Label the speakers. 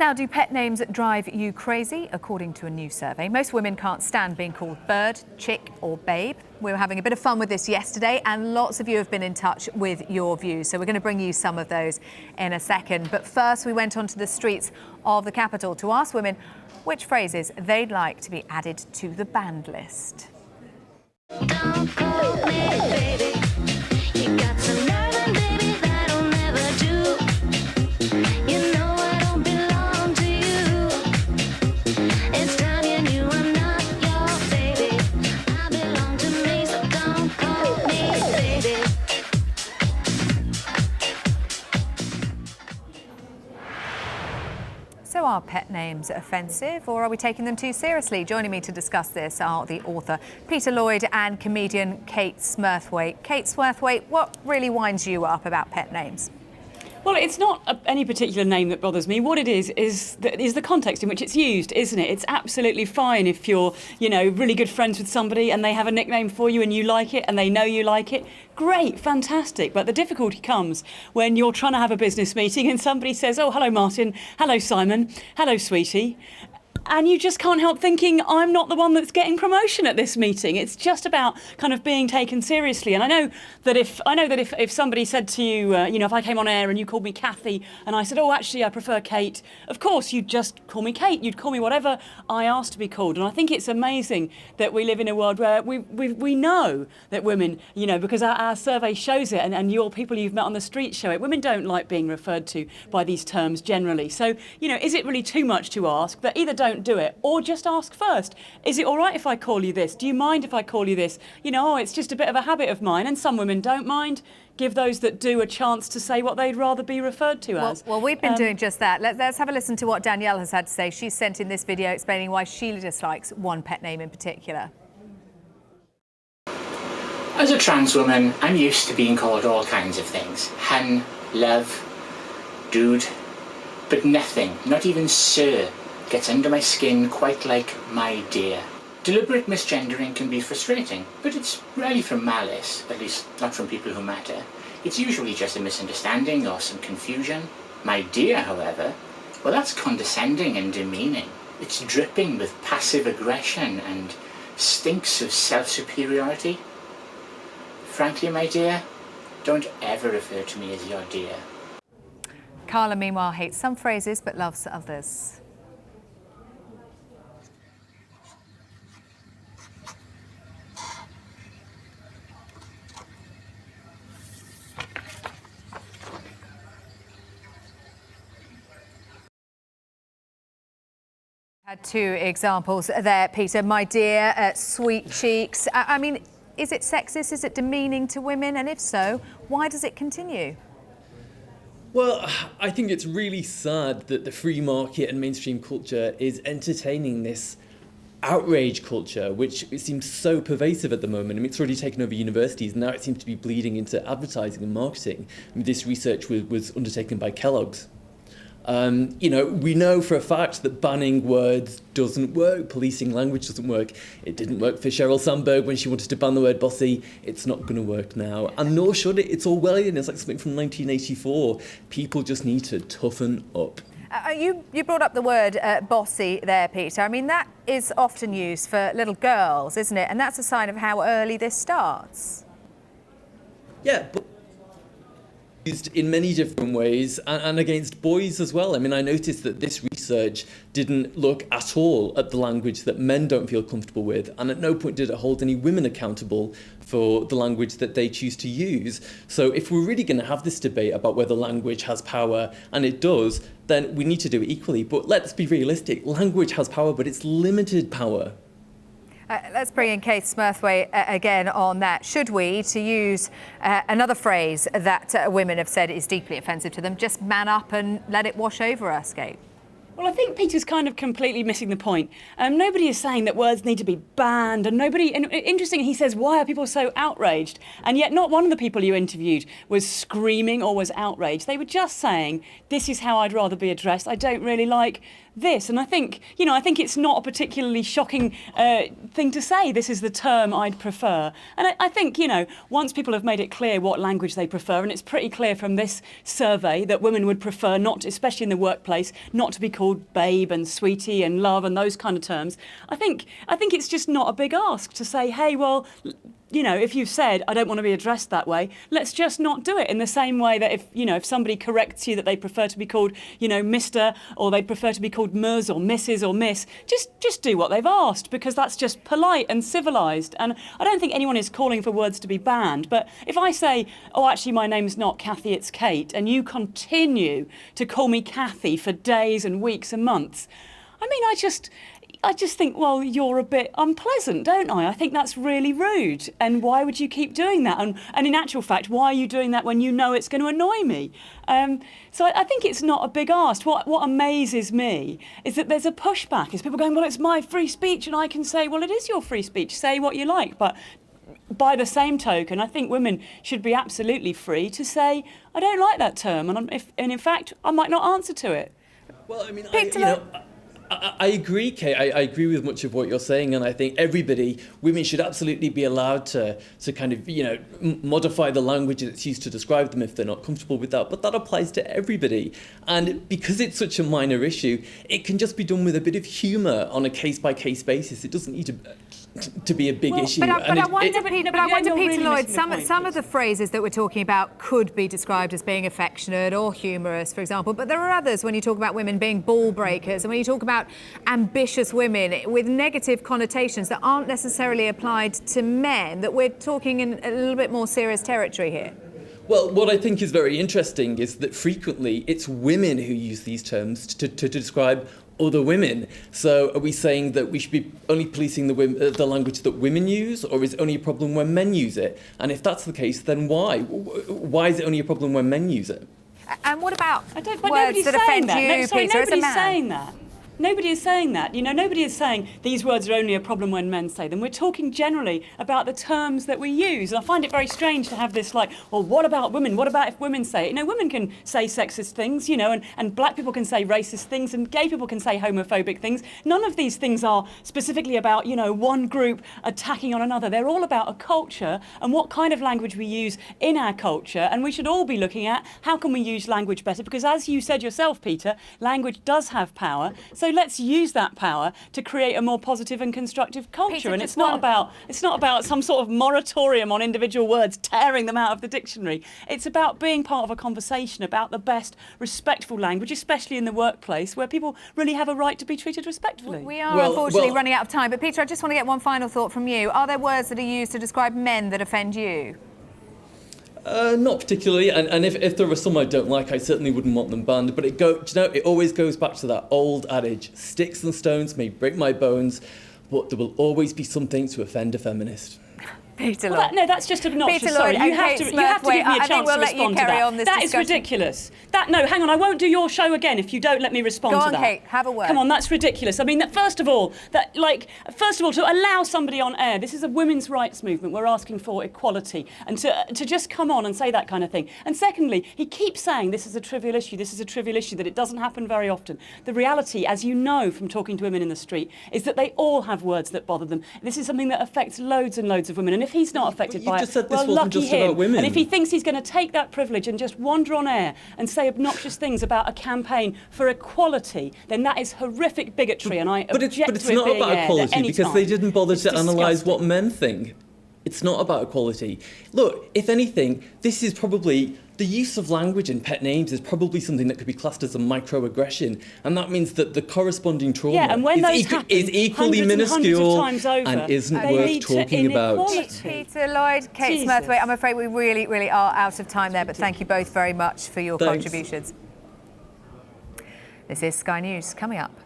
Speaker 1: Now, do pet names drive you crazy? According to a new survey, most women can't stand being called bird, chick or babe. We were having a bit of fun with this yesterday and lots of you have been in touch with your views. So we're going to bring you some of those in a second. But first, we went onto the streets of the capital to ask women which phrases they'd like to be added to the banned list.
Speaker 2: Don't call me baby. You got some loving, baby, that'll never do. You know I don't belong to you. It's time you knew I'm not your baby. I belong to me, so don't call me baby.
Speaker 1: So are pet names offensive or are we taking them too seriously? Joining me to discuss this are the author Peter Lloyd and comedian Kate Smurthwaite. Kate Smurthwaite, what really winds you up about pet names?
Speaker 3: Well, it's not any particular name that bothers me. What it is the context in which it's used, isn't it? It's absolutely fine if you're, really good friends with somebody and they have a nickname for you and you like it and they know you like it. Great, fantastic. But the difficulty comes when you're trying to have a business meeting and somebody says, oh, hello, Martin. Hello, Simon. Hello, sweetie. And you just can't help thinking, I'm not the one that's getting promotion at this meeting. It's just about kind of being taken seriously. And I know that if somebody said to you, if I came on air and you called me Kathy and I said, oh, actually, I prefer Kate, of course, you'd just call me Kate. You'd call me whatever I asked to be called. And I think it's amazing that we live in a world where we know that women, because our survey shows it and your people you've met on the street show it, women don't like being referred to by these terms generally. So, is it really too much to ask that either don't do it or just ask first? Is it all right if I call you this? Do you mind if I call you this? It's just a bit of a habit of mine, and some women don't mind. Give those that do a chance to say what they'd rather be referred to as.
Speaker 1: Well, we've been doing just that. Let's have a listen to what Danielle has had to say. She's sent in this video explaining why she dislikes one pet name in particular.
Speaker 4: As a trans woman, I'm used to being called all kinds of things. Hun, love, dude, but nothing, not even sir, gets under my skin quite like my dear. Deliberate misgendering can be frustrating, but it's rarely from malice, at least not from people who matter. It's usually just a misunderstanding or some confusion. My dear, however, well, that's condescending and demeaning. It's dripping with passive aggression and stinks of self-superiority. Frankly, my dear, don't ever refer to me as your dear.
Speaker 1: Carla, meanwhile, hates some phrases but loves others. Had two examples there, Peter. My dear, sweet cheeks. I mean, is it sexist? Is it demeaning to women? And if so, why does it continue?
Speaker 5: Well, I think it's really sad that the free market and mainstream culture is entertaining this outrage culture, which it seems so pervasive at the moment. I mean, it's already taken over universities, and now it seems to be bleeding into advertising and marketing. I mean, this research was undertaken by Kellogg's. We know for a fact that banning words doesn't work, policing language doesn't work. It didn't work for Sheryl Sandberg when she wanted to ban the word bossy. It's not going to work now, and nor should it. It's Orwellian. It's like something from 1984. People just need to toughen up.
Speaker 1: You brought up the word bossy there, Peter. I mean, that is often used for little girls, isn't it? And that's a sign of how early this starts.
Speaker 5: Yeah, but used in many different ways and against boys as well. I mean, I noticed that this research didn't look at all at the language that men don't feel comfortable with, and at no point did it hold any women accountable for the language that they choose to use. So if we're really going to have this debate about whether language has power, and it does, then we need to do it equally. But let's be realistic. Language has power, but it's limited power.
Speaker 1: Let's bring in Kate Smurthwaite again on that. Should we, to use another phrase that women have said is deeply offensive to them, just man up and let it wash over us, Kate?
Speaker 3: Well, I think Peter's kind of completely missing the point. Nobody is saying that words need to be banned, and interesting, he says, why are people so outraged? And yet not one of the people you interviewed was screaming or was outraged. They were just saying, this is how I'd rather be addressed. I don't really like this. And I think it's not a particularly shocking thing to say, this is the term I'd prefer. And I think, once people have made it clear what language they prefer, and it's pretty clear from this survey that women would prefer not, especially in the workplace, not to be called called babe and sweetie and love and those kind of terms, I think it's just not a big ask to say, hey, well, you know, if you've said, I don't want to be addressed that way, let's just not do it. In the same way that if somebody corrects you that they prefer to be called, you know, Mr. or they prefer to be called Ms. or Mrs. or Miss, just do what they've asked, because that's just polite and civilised. And I don't think anyone is calling for words to be banned. But if I say, oh, actually, my name's not Kathy, it's Kate, and you continue to call me Kathy for days and weeks and months, I mean, I just think, well, you're a bit unpleasant, don't I? I think that's really rude. And why would you keep doing that? And in actual fact, why are you doing that when you know it's going to annoy me? So I think it's not a big ask. What amazes me is that there's a pushback. Is people going, well, it's my free speech, and I can say, well, it is your free speech. Say what you like. But by the same token, I think women should be absolutely free to say, I don't like that term, and in fact, I might not answer to it.
Speaker 5: Well, I mean,
Speaker 1: Peter
Speaker 5: I agree, Kate. I agree with much of what you're saying, and I think women should absolutely be allowed to kind of, you know, modify the language that's used to describe them if they're not comfortable with that. But that applies to everybody. And because it's such a minor issue, it can just be done with a bit of humour on a case-by-case basis. It doesn't need to be a big issue.
Speaker 1: But I wonder,
Speaker 3: you're
Speaker 1: Peter
Speaker 3: really
Speaker 1: Lloyd,
Speaker 3: missing the point,
Speaker 1: some of the phrases that we're talking about could be described as being affectionate or humorous, for example. But there are others when you talk about women being ball breakers and when you talk about ambitious women with negative connotations that aren't necessarily applied to men, that we're talking in a little bit more serious territory here.
Speaker 5: Well, what I think is very interesting is that frequently it's women who use these terms to describe other women. So are we saying that we should be only policing the language that women use, or is it only a problem when men use it? And if that's the case, then why? Why is it only a problem when men use it?
Speaker 1: And what about
Speaker 3: But
Speaker 1: words
Speaker 3: nobody's
Speaker 1: that
Speaker 3: saying
Speaker 1: offend
Speaker 3: that.
Speaker 1: you, Peter, as a
Speaker 3: Nobody's
Speaker 1: man?
Speaker 3: saying that. Nobody is saying that. You know, nobody is saying these words are only a problem when men say them. We're talking generally about the terms that we use. And I find it very strange to have this like, well, what about women? What about if women say it? You know, women can say sexist things, you know, and black people can say racist things, and gay people can say homophobic things. None of these things are specifically about, you know, one group attacking on another. They're all about a culture and what kind of language we use in our culture. And we should all be looking at how can we use language better? Because as you said yourself, Peter, language does have power. So let's use that power to create a more positive and constructive culture.
Speaker 1: Peter,
Speaker 3: and it's not about some sort of moratorium on individual words, tearing them out of the dictionary. It's about being part of a conversation about the best respectful language, especially in the workplace, where people really have a right to be treated respectfully.
Speaker 1: We are unfortunately running out of time. But Peter, I just want to get one final thought from you. Are there words that are used to describe men that offend you?
Speaker 5: Not particularly, and if there are some I don't like, I certainly wouldn't want them banned. But it always goes back to that old adage: sticks and stones may break my bones, but there will always be something to offend a feminist.
Speaker 1: Peter Lloyd.
Speaker 3: That's just obnoxious.
Speaker 1: Peter
Speaker 3: Sorry,
Speaker 1: Lloyd
Speaker 3: you have to give me a chance to respond to that. That is ridiculous. No, hang on, I won't do your show again if you don't let me respond to that.
Speaker 1: Go on, Kate, have a word.
Speaker 3: Come on, that's ridiculous. I mean, first of all, to allow somebody on air, this is a women's rights movement. We're asking for equality, and to just come on and say that kind of thing. And secondly, he keeps saying this is a trivial issue, that it doesn't happen very often. The reality, as you know from talking to women in the street, is that they all have words that bother them. This is something that affects loads and loads of women. And if he's not affected by it, well, lucky him. And if he thinks he's going to take that privilege and just wander on air and say obnoxious things about a campaign for equality, then that is horrific bigotry, and I object to it being aired at any time.
Speaker 5: But it's not about equality, because they didn't bother to analyse what men think. It's not about equality. Look, if anything, this is probably... The use of language in pet names is probably something that could be classed as a microaggression, and that means that the corresponding trauma is equally minuscule and isn't worth talking about.
Speaker 1: Peter Lloyd, Kate Smurthwaite, I'm afraid we really, really are out of time there, but thank you both very much for your contributions. This is Sky News coming up.